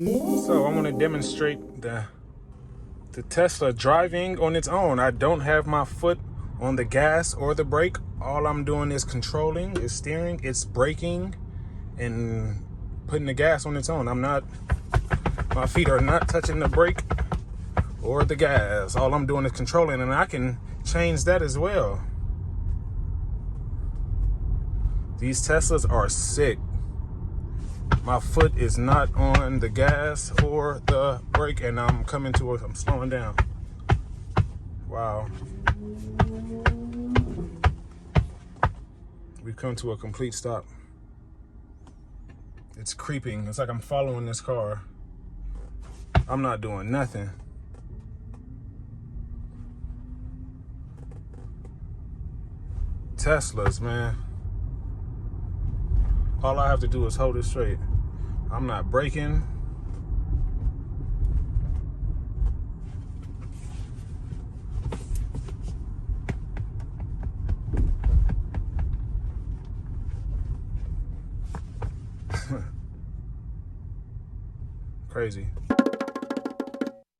So I want to demonstrate the Tesla driving on its own. I don't have my foot on the gas or the brake. All I'm doing is controlling, is steering, it's braking and putting the gas on its own. My feet are not touching the brake or the gas. All I'm doing is controlling, and I can change that as well. These Teslas are sick. My foot is not on the gas or the brake, and I'm slowing down. Wow. We've come to a complete stop. It's creeping. It's like I'm following this car. I'm not doing nothing. Teslas, man. All I have to do is hold it straight. I'm not braking. Crazy.